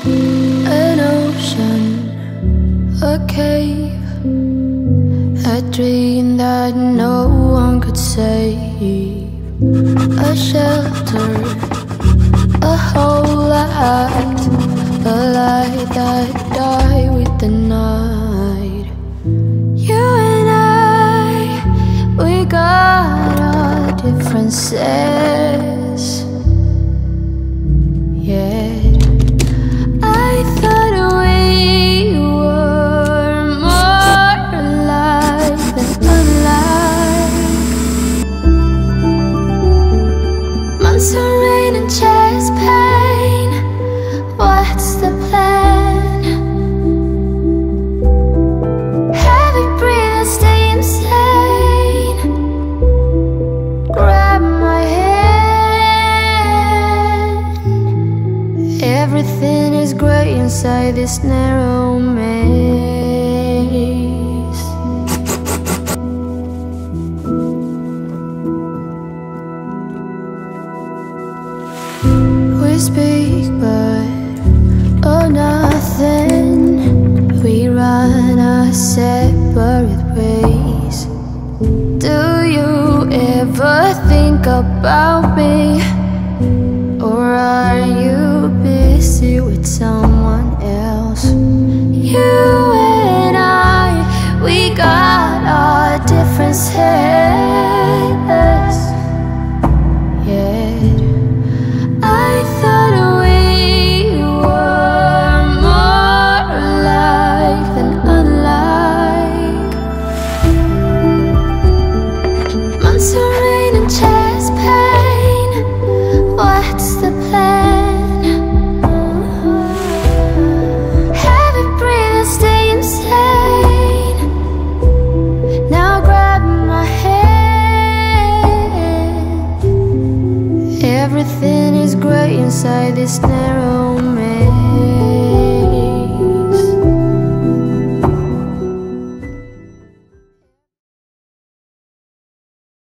An ocean, a cave, a dream that no one could save, a shelter, a whole lot, a light that died with the night. You and I, we got our differences, yeah. I thought we were more alike than unlike. Months of rain and chest pain, what's the plan? Heavy breathing, stay insane. Grab my hand. Everything is great inside this narrow maze. We speak but oh nothing. We run our separate ways. Do you ever think about